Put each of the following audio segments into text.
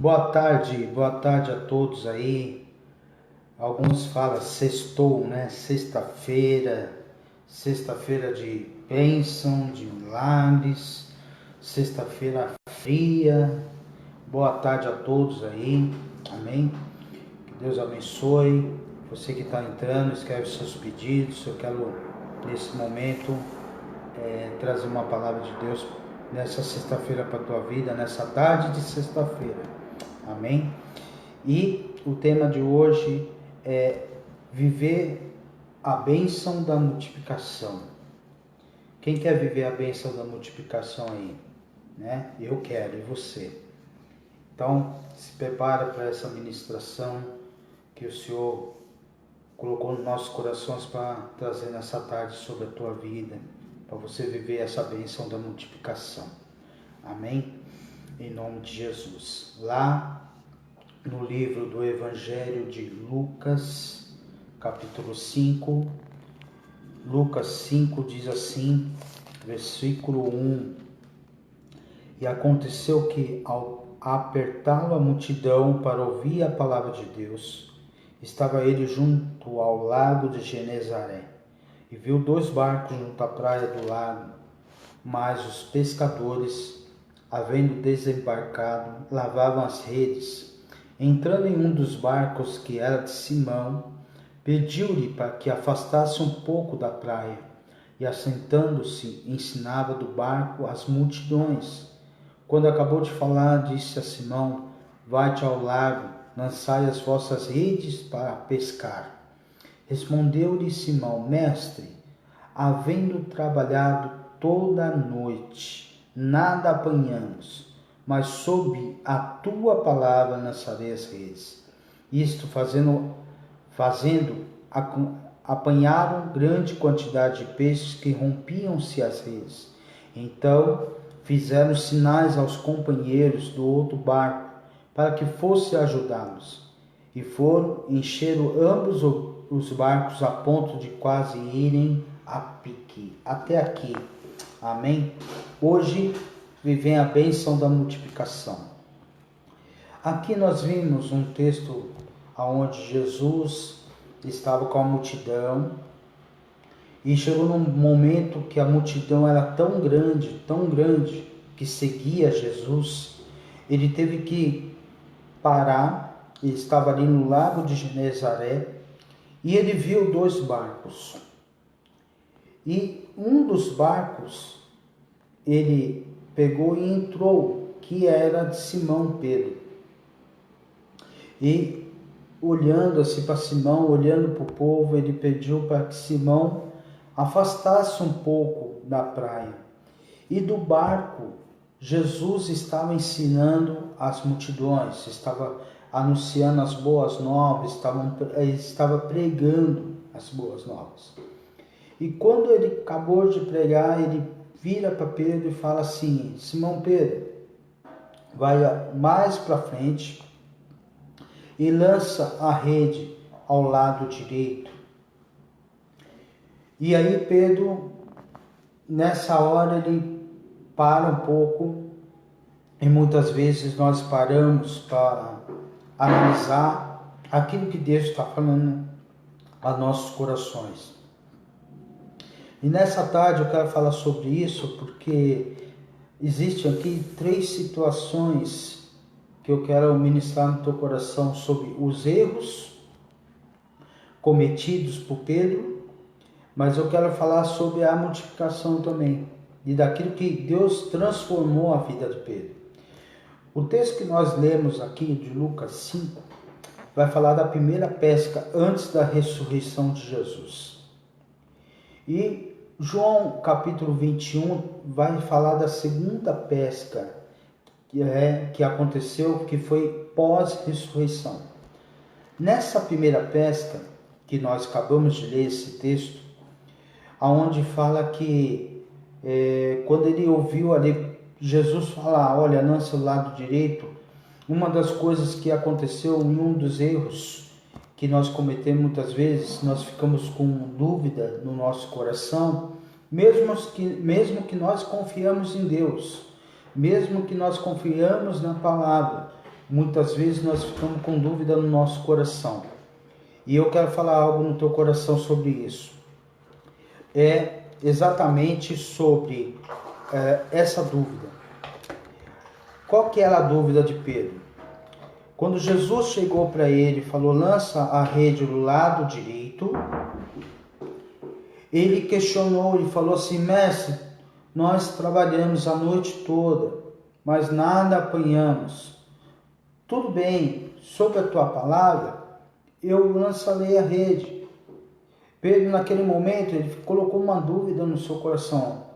Boa tarde a todos aí. Alguns falam sextou, né? Sexta-feira de bênção, de milagres, sexta-feira fria. Boa tarde a todos aí, amém? Que Deus abençoe. Você que está entrando, escreve seus pedidos. Eu quero, nesse momento, trazer uma palavra de Deus nessa sexta-feira para a tua vida, nessa tarde de sexta-feira. Amém? E o tema de hoje é viver a bênção da multiplicação. Quem quer viver a bênção da multiplicação aí? Né? Eu quero, e você? Então, se prepara para essa ministração que o Senhor colocou nos nossos corações para trazer nessa tarde sobre a tua vida, para você viver essa bênção da multiplicação. Amém? Em nome de Jesus. Lá no livro do Evangelho de Lucas, capítulo 5, Lucas 5 diz assim, versículo 1: E aconteceu que, ao apertá-lo a multidão para ouvir a palavra de Deus, estava ele junto ao lago de Genezaré, e viu 2 barcos junto à praia do lago, mas os pescadores, havendo desembarcado, lavavam as redes. Entrando em um dos barcos, que era de Simão, pediu-lhe para que afastasse um pouco da praia, e assentando-se, ensinava do barco as multidões. Quando acabou de falar, disse a Simão: Vai-te ao lago, lançai as vossas redes para pescar. Respondeu-lhe Simão: Mestre, havendo trabalhado toda a noite, nada apanhamos, mas sob a tua palavra lançarei as redes. Isto fazendo, apanharam grande quantidade de peixes, que rompiam-se as redes. Então fizeram sinais aos companheiros do outro barco, para que fosse ajudá-los. E foram, encheram ambos os barcos, a ponto de quase irem a pique. Até aqui. Amém? Hoje vivem a bênção da multiplicação. Aqui nós vimos um texto onde Jesus estava com a multidão, e chegou num momento que a multidão era tão grande, que seguia Jesus. Ele teve que parar. Ele estava ali no lago de Genezaré, e ele viu 2 barcos. E um dos barcos, ele pegou e entrou, que era de Simão Pedro. E olhando assim para Simão, olhando para o povo, ele pediu para que Simão afastasse um pouco da praia. E do barco, Jesus estava ensinando as multidões, estava anunciando as boas novas, estava pregando as boas novas. E quando ele acabou de pregar, ele vira para Pedro e fala assim: Simão Pedro, vai mais para frente e lança a rede ao lado direito. E aí Pedro, nessa hora, ele para um pouco, e muitas vezes nós paramos para analisar aquilo que Deus está falando a nossos corações. E nessa tarde eu quero falar sobre isso, porque existem aqui 3 situações que eu quero ministrar no teu coração, sobre os erros cometidos por Pedro, mas eu quero falar sobre a multiplicação também, e daquilo que Deus transformou a vida de Pedro. O texto que nós lemos aqui de Lucas 5 vai falar da primeira pesca antes da ressurreição de Jesus. E João capítulo 21 vai falar da segunda pesca que aconteceu, que foi pós-ressurreição. Nessa primeira pesca, que nós acabamos de ler esse texto, aonde fala que quando ele ouviu ali Jesus falar: olha, lança o lado direito, uma das coisas que aconteceu em um dos erros que nós cometemos muitas vezes, nós ficamos com dúvida no nosso coração, mesmo que nós confiamos em Deus, mesmo que nós confiamos na palavra, muitas vezes nós ficamos com dúvida no nosso coração. E eu quero falar algo no teu coração sobre isso. É exatamente sobre essa dúvida. Qual que era a dúvida de Pedro? Quando Jesus chegou para ele e falou, lança a rede do lado direito, ele questionou e falou assim, mestre, nós trabalhamos a noite toda, mas nada apanhamos. Tudo bem, sobre a tua palavra, eu lançarei a rede. Pedro, naquele momento, ele colocou uma dúvida no seu coração.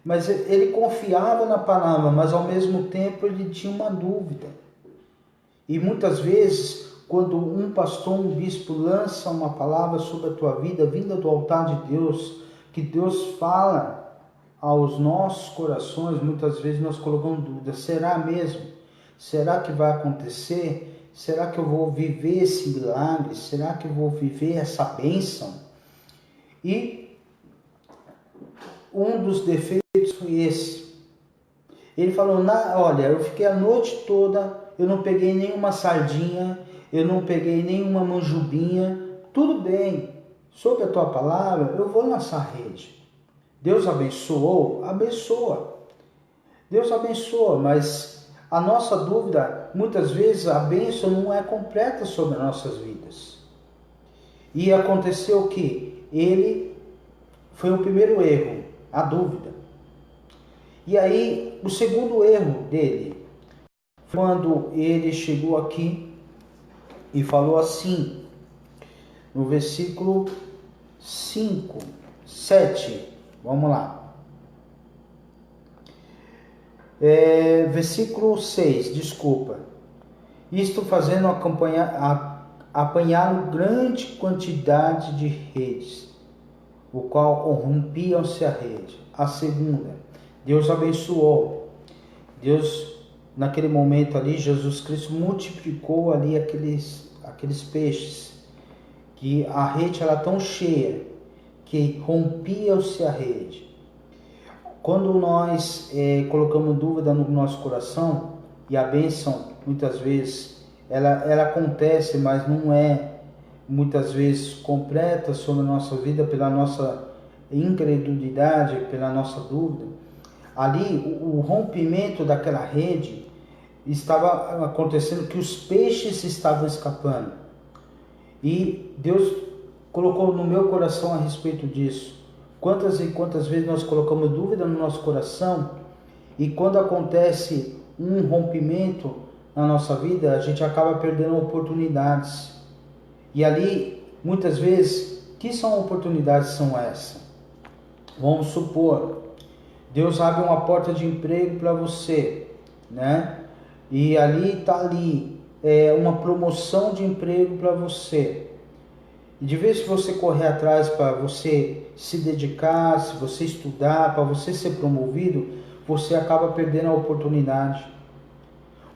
Mas ele confiava na palavra, mas ao mesmo tempo ele tinha uma dúvida. E muitas vezes, quando um pastor, um bispo lança uma palavra sobre a tua vida, vinda do altar de Deus, que Deus fala aos nossos corações, muitas vezes nós colocamos dúvida, será mesmo? Será que vai acontecer? Será que eu vou viver esse milagre? Será que eu vou viver essa bênção? E um dos defeitos foi esse. Ele falou, olha, eu fiquei a noite toda, eu não peguei nenhuma sardinha, eu não peguei nenhuma manjubinha, tudo bem, sobre a tua palavra, eu vou lançar a rede. Deus abençoou? Abençoa. Deus abençoa, mas a nossa dúvida, muitas vezes a bênção não é completa sobre as nossas vidas. E aconteceu que ele foi o primeiro erro, a dúvida. E aí, o segundo erro dele, quando ele chegou aqui e falou assim, no versículo 5, 7, vamos lá. Versículo 6, desculpa. Isto fazendo apanhar grande quantidade de redes, o qual rompiam-se a rede. A segunda, Deus abençoou. Deus, naquele momento ali, Jesus Cristo multiplicou ali aqueles peixes, que a rede era tão cheia, que rompia-se a rede. Quando nós colocamos dúvida no nosso coração, e a bênção, muitas vezes, ela acontece, mas não é, muitas vezes, completa sobre a nossa vida, pela nossa incredulidade, pela nossa dúvida. Ali, o rompimento daquela rede estava acontecendo, que os peixes estavam escapando. E Deus colocou no meu coração a respeito disso. Quantas e quantas vezes nós colocamos dúvida no nosso coração, e quando acontece um rompimento na nossa vida, a gente acaba perdendo oportunidades. E ali, muitas vezes, que oportunidades são essas? Vamos supor, Deus abre uma porta de emprego para você, né? E ali está uma promoção de emprego para você. E de vez que você correr atrás para você se dedicar, se você estudar, para você ser promovido, você acaba perdendo a oportunidade.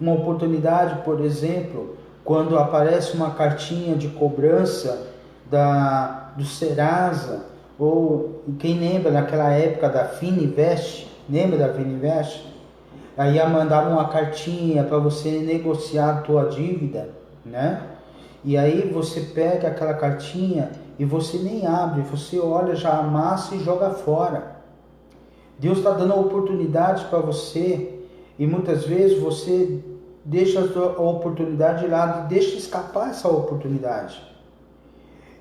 Uma oportunidade, por exemplo, quando aparece uma cartinha de cobrança do Serasa, ou quem lembra naquela época da Fininvest, lembra da Fininvest? Aí mandavam uma cartinha para você negociar a tua dívida, né? E aí você pega aquela cartinha e você nem abre, você olha, já amassa e joga fora. Deus está dando oportunidades para você, e muitas vezes você deixa a oportunidade de lado, deixa escapar essa oportunidade.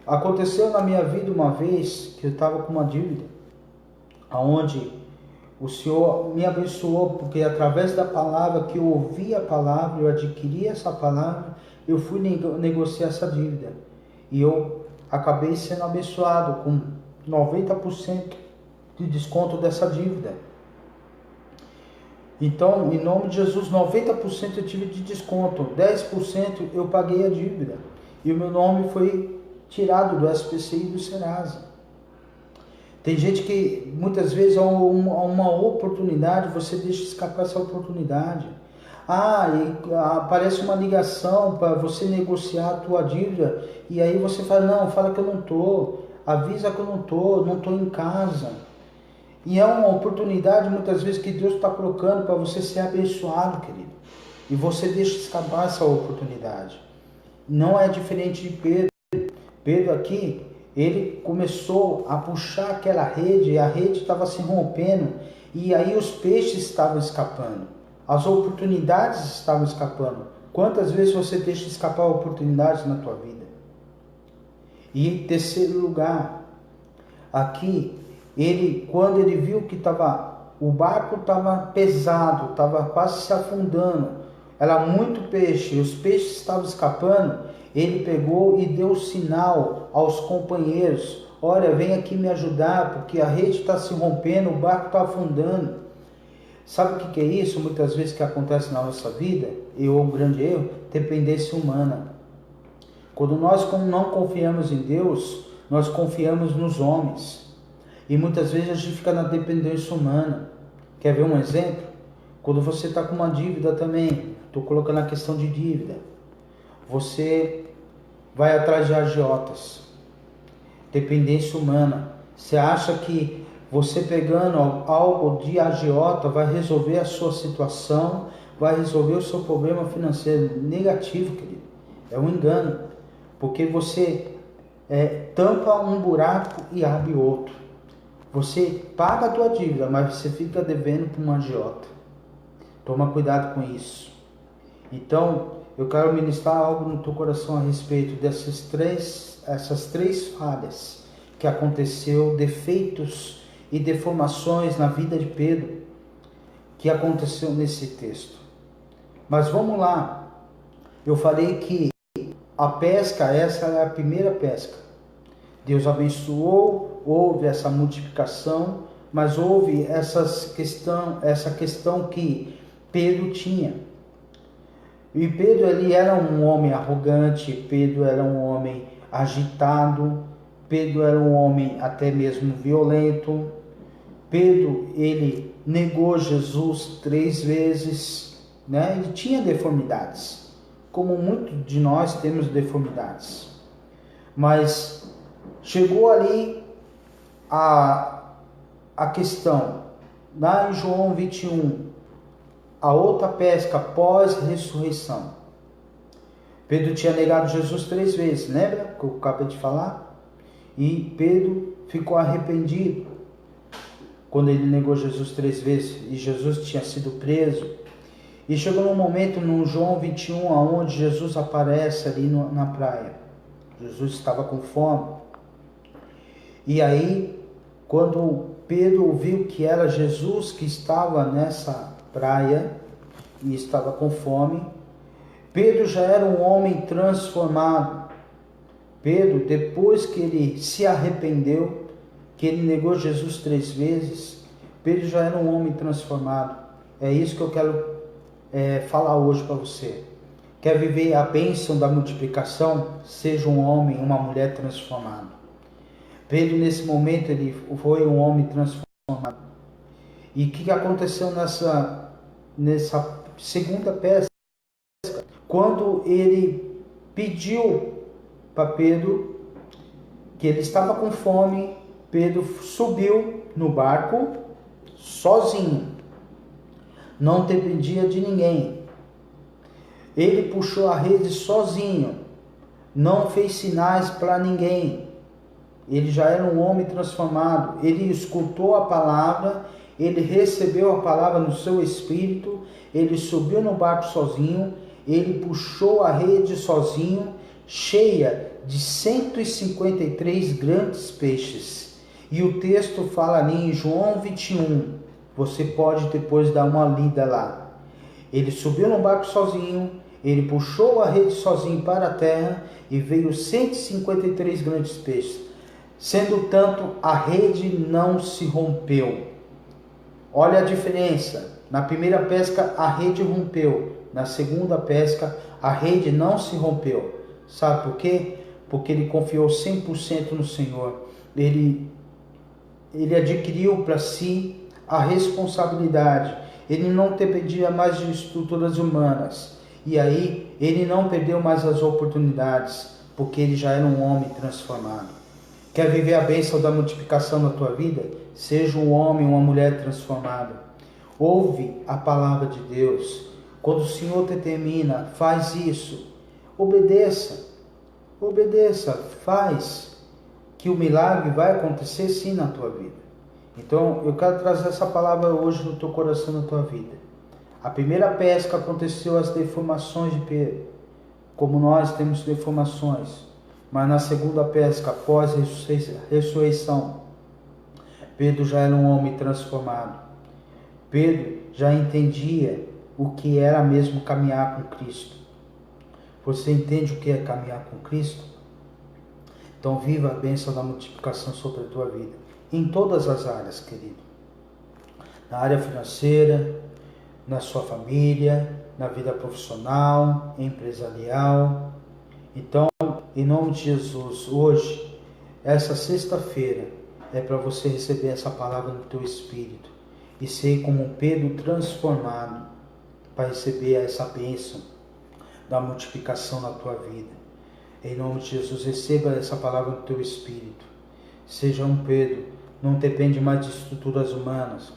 Aconteceu na minha vida uma vez que eu estava com uma dívida, onde o Senhor me abençoou, porque através da palavra, que eu ouvi a palavra, eu adquiri essa palavra, eu fui negociar essa dívida. E eu acabei sendo abençoado com 90% de desconto dessa dívida. Então, em nome de Jesus, 90% eu tive de desconto, 10% eu paguei a dívida. E o meu nome foi tirado do SPCI e do Serasa. Tem gente que muitas vezes há uma oportunidade, você deixa escapar essa oportunidade. E aparece uma ligação para você negociar a tua dívida, e aí você fala, não, fala que eu não estou, avisa que eu não estou em casa. E é uma oportunidade muitas vezes que Deus está colocando para você ser abençoado, querido. e você deixa escapar essa oportunidade. Não é diferente de Pedro. Pedro aqui, ele começou a puxar aquela rede, e a rede estava se rompendo, e aí os peixes estavam escapando, as oportunidades estavam escapando. Quantas vezes você deixa escapar oportunidades na tua vida? E em terceiro lugar, aqui, quando ele viu que o barco estava pesado, estava quase se afundando, era muito peixe, os peixes estavam escapando, ele pegou e deu sinal aos companheiros: olha, vem aqui me ajudar, porque a rede está se rompendo, o barco está afundando. Sabe o que é isso? Muitas vezes que acontece na nossa vida, um grande erro, dependência humana. Quando nós não confiamos em Deus, nós confiamos nos homens. E muitas vezes a gente fica na dependência humana. Quer ver um exemplo? Quando você está com uma dívida também, estou colocando a questão de dívida, você vai atrás de agiotas. Dependência humana. Você acha que você pegando algo de agiota vai resolver a sua situação, vai resolver o seu problema financeiro? Negativo, querido. É um engano. Porque você tampa um buraco e abre outro. Você paga a tua dívida, mas você fica devendo para um agiota. Toma cuidado com isso. Então, eu quero ministrar algo no teu coração a respeito essas três falhas que aconteceu, defeitos e deformações na vida de Pedro, que aconteceu nesse texto. Mas vamos lá. Eu falei que a pesca, essa é a primeira pesca. Deus abençoou, houve essa multiplicação, mas houve essa questão que Pedro tinha. E Pedro, ele era um homem arrogante, Pedro era um homem agitado, Pedro era um homem até mesmo violento. Pedro, ele negou Jesus 3 vezes, né? Ele tinha deformidades, como muitos de nós temos deformidades. Mas chegou ali a questão, lá em João 21, a outra pesca pós-ressurreição. Pedro tinha negado Jesus 3 vezes, lembra que eu acabei de falar? E Pedro ficou arrependido quando ele negou Jesus 3 vezes, e Jesus tinha sido preso. E chegou um momento no João 21, onde Jesus aparece ali na praia. Jesus estava com fome. E aí, quando Pedro viu que era Jesus que estava nessa praia e estava com fome, Pedro já era um homem transformado. Pedro, depois que ele se arrependeu, que ele negou Jesus 3 vezes, Pedro já era um homem transformado. É isso que eu quero falar hoje para você. Quer viver a bênção da multiplicação? Seja um homem, uma mulher transformado. Pedro, nesse momento, ele foi um homem transformado. E o que aconteceu nessa segunda pesca? Quando ele pediu para Pedro, que ele estava com fome, Pedro subiu no barco sozinho. Não dependia de ninguém. Ele puxou a rede sozinho. Não fez sinais para ninguém. Ele já era um homem transformado. Ele escutou a palavra, ele recebeu a palavra no seu espírito, ele subiu no barco sozinho, ele puxou a rede sozinho, cheia de 153 grandes peixes. E o texto fala ali em João 21, você pode depois dar uma lida lá. Ele subiu no barco sozinho, ele puxou a rede sozinho para a terra e veio 153 grandes peixes. Sendo tanto, a rede não se rompeu. Olha a diferença. Na primeira pesca, a rede rompeu. Na segunda pesca, a rede não se rompeu. Sabe por quê? Porque ele confiou 100% no Senhor. Ele adquiriu para si a responsabilidade. Ele não dependia mais de estruturas humanas. E aí, ele não perdeu mais as oportunidades, porque ele já era um homem transformado. Quer viver a bênção da multiplicação na tua vida? Seja um homem, uma mulher transformada. Ouve a palavra de Deus. Quando o Senhor determina, faz isso, obedeça, faz, que o milagre vai acontecer sim na tua vida. Então eu quero trazer essa palavra hoje no teu coração, na tua vida. A primeira pesca aconteceu as deformações de Pedro, como nós temos deformações, mas na segunda pesca, após a ressurreição, Pedro já era um homem transformado. Pedro já entendia o que era mesmo caminhar com Cristo. Você entende o que é caminhar com Cristo? Então viva a bênção da multiplicação sobre a tua vida, em todas as áreas, querido. Na área financeira, na sua família, na vida profissional, empresarial. Então, em nome de Jesus, hoje, essa sexta-feira, é para você receber essa palavra no teu espírito e ser como um Pedro transformado para receber essa bênção da multiplicação na tua vida. Em nome de Jesus, receba essa palavra no teu espírito. Seja um Pedro, não depende mais de estruturas humanas.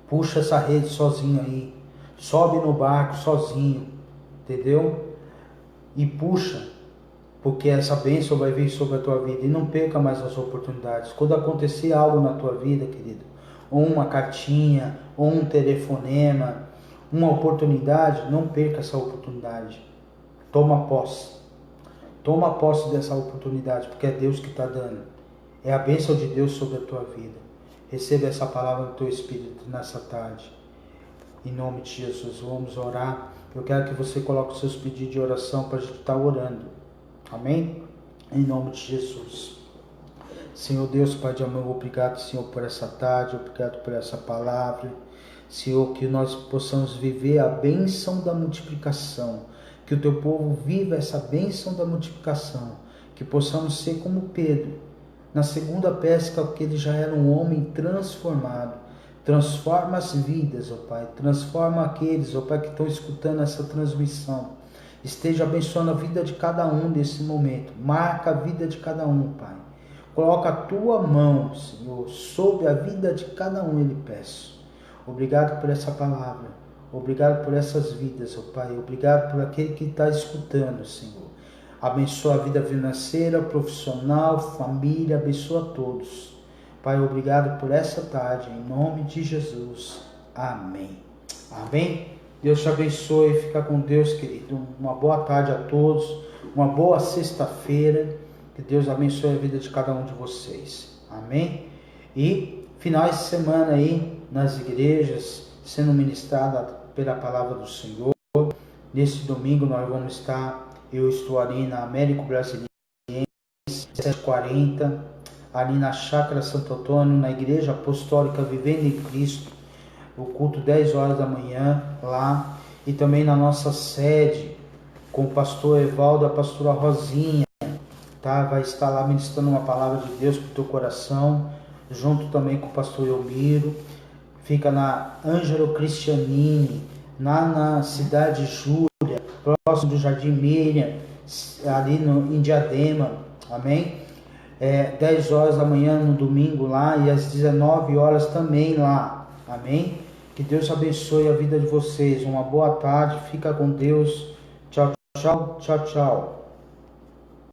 Puxa essa rede sozinho aí, sobe no barco sozinho, entendeu? E puxa, porque essa bênção vai vir sobre a tua vida. E não perca mais as oportunidades. Quando acontecer algo na tua vida, querido, ou uma cartinha, ou um telefonema, uma oportunidade, não perca essa oportunidade. Toma posse dessa oportunidade, porque é Deus que está dando. É a bênção de Deus sobre a tua vida. Receba essa palavra no teu espírito nessa tarde. Em nome de Jesus, vamos orar. Eu quero que você coloque os seus pedidos de oração para a gente estar orando. Amém? Em nome de Jesus. Senhor Deus, Pai de amor, obrigado, Senhor, por essa tarde, obrigado por essa palavra. Senhor, que nós possamos viver a bênção da multiplicação, que o teu povo viva essa bênção da multiplicação, que possamos ser como Pedro, na segunda pesca, porque ele já era um homem transformado. Transforma as vidas, ó Pai, transforma aqueles, ó Pai, que estão escutando essa transmissão. Esteja abençoando a vida de cada um nesse momento, marca a vida de cada um, Pai. Coloca a tua mão, Senhor, sobre a vida de cada um, eu lhe peço. Obrigado por essa palavra, obrigado por essas vidas, ó Pai, obrigado por aquele que está escutando, Senhor. Abençoa a vida financeira, profissional, família, abençoa a todos. Pai, obrigado por essa tarde, em nome de Jesus. Amém. Amém. Deus te abençoe, fica com Deus, querido. Uma boa tarde a todos, uma boa sexta-feira. Que Deus abençoe a vida de cada um de vocês. Amém. E finais de semana aí, nas igrejas, sendo ministrada pela palavra do Senhor. Nesse domingo nós vamos estar, eu estou ali na Américo Brasiliense, 7h40, ali na Chácara Santo Antônio, na Igreja Apostólica Vivendo em Cristo, o culto 10 horas da manhã lá, e também na nossa sede, com o pastor Evaldo e a pastora Rosinha, tá? Vai estar lá ministrando uma palavra de Deus para o teu coração, junto também com o pastor Elmiro. Fica na Ângelo Cristianini, na cidade de Júlia, próximo do Jardim Miriam, ali em Diadema, amém? 10 horas da manhã no domingo lá e às 19 horas também lá, amém? Que Deus abençoe a vida de vocês, uma boa tarde, fica com Deus, tchau, tchau, tchau, tchau.